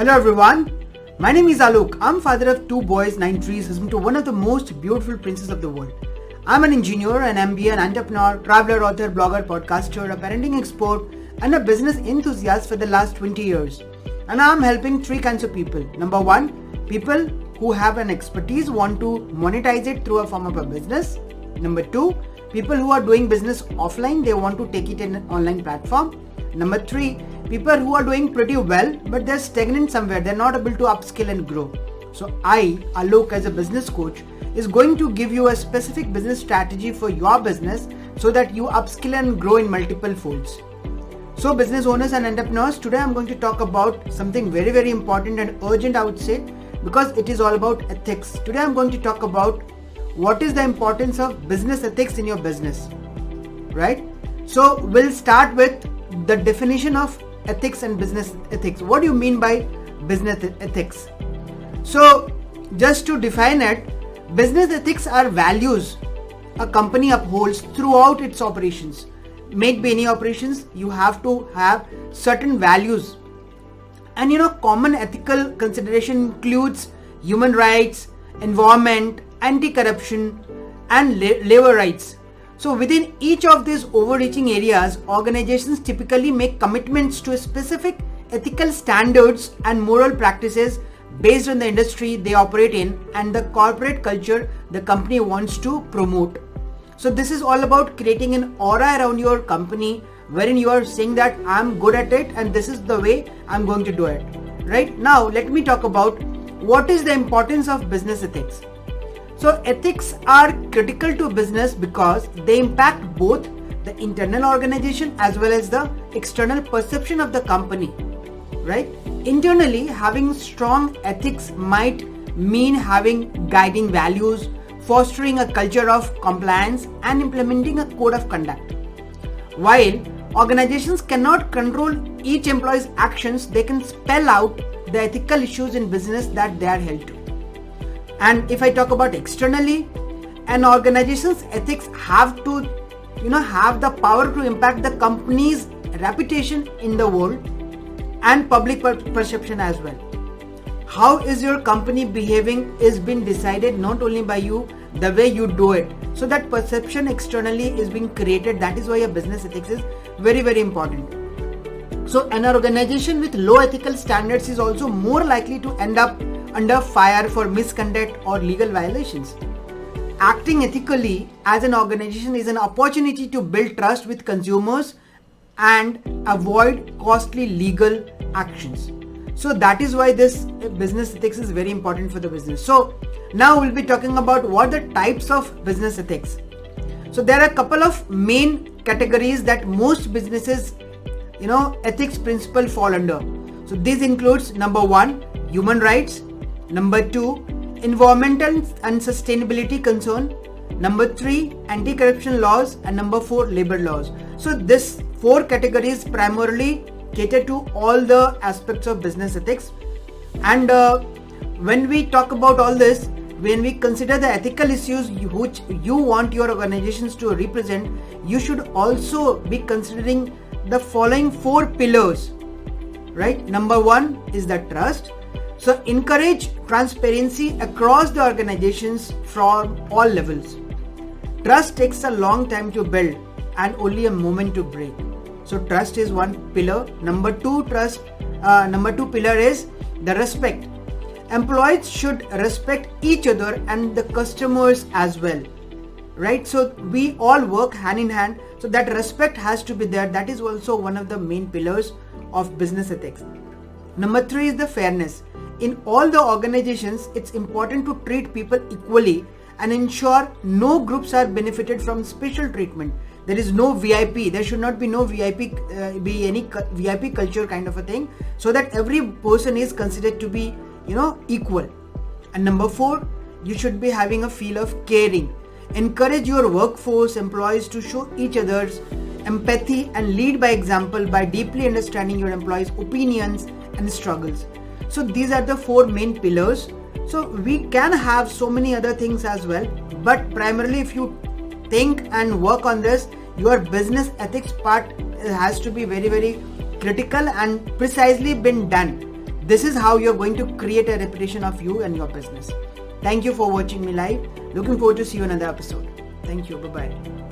Hello everyone, my name is Alok. I'm father of 2 boys, 9 trees, husband to one of the most beautiful princes of the world. I'm an engineer, an MBA, an entrepreneur, traveler, author, blogger, podcaster, a parenting expert, and a business enthusiast for the last 20 years. And I'm helping 3 kinds of people. Number 1, people who have an expertise want to monetize it through a form of a business. Number 2, people who are doing business offline, they want to take it in an online platform. Number 3, people who are doing pretty well but they're stagnant somewhere, they're not able to upskill and grow. So I, Alok, as a business coach, is going to give you a specific business strategy for your business so that you upskill and grow in multiple folds. So business owners and entrepreneurs, today I'm going to talk about something very, very important and urgent, I would say, because it is all about ethics. Today I'm going to talk about what is the importance of business ethics in your business, right? So we'll start with the definition of ethics and business ethics. What do you mean by business ethics? So just to define it, business ethics are values a company upholds throughout its operations. May it be any operations, you have to have certain values. And common ethical consideration includes human rights, environment, anti-corruption, and labor rights. So within each of these overreaching areas, organizations typically make commitments to specific ethical standards and moral practices based on the industry they operate in and the corporate culture the company wants to promote. So this is all about creating an aura around your company wherein you are saying that I'm good at it and this is the way I'm going to do it. Right now, let me talk about what is the importance of business ethics. So ethics are critical to business because they impact both the internal organization as well as the external perception of the company, right? Internally, having strong ethics might mean having guiding values, fostering a culture of compliance, and implementing a code of conduct. While organizations cannot control each employee's actions, they can spell out the ethical issues in business that they are held to. And if I talk about externally, an organization's ethics have to, have the power to impact the company's reputation in the world and public perception as well. How is your company behaving is being decided not only by you, the way you do it. So that perception externally is being created. That is why a business ethics is very, very important. So an organization with low ethical standards is also more likely to end up under fire for misconduct or legal violations. Acting ethically as an organization is an opportunity to build trust with consumers and avoid costly legal actions. So that is why this business ethics is very important for the business. So now we'll be talking about what are the types of business ethics. So there are a couple of main categories that most businesses, ethics principle fall under. So this includes number 1, human rights. Number 2, environmental and sustainability concern. Number 3, anti-corruption laws. And number 4, labor laws. So this 4 categories primarily cater to all the aspects of business ethics. And when we talk about all this, when we consider the ethical issues which you want your organizations to represent, you should also be considering the following 4 pillars, right? Number 1 is the trust. So encourage transparency across the organizations from all levels. Trust takes a long time to build and only a moment to break. So trust is one pillar. Number 2 pillar is the respect. Employees should respect each other and the customers as well, right? So we all work hand in hand. So that respect has to be there. That is also one of the main pillars of business ethics. Number 3 is the fairness. In all the organizations, it's important to treat people equally and ensure no groups are benefited from special treatment. There is no VIP. There should not be no VIP, be any VIP culture kind of a thing, so that every person is considered to be, equal. And number 4, you should be having a feel of caring. Encourage your workforce employees to show each other's empathy and lead by example by deeply understanding your employees' opinions and struggles. So these are the 4 main pillars. So we can have so many other things as well, but primarily if you think and work on this, your business ethics part has to be very, very critical and precisely been done. This is how you're going to create a reputation of you and your business. Thank you for watching me live. Looking forward to see you in another episode. Thank you. Bye-bye.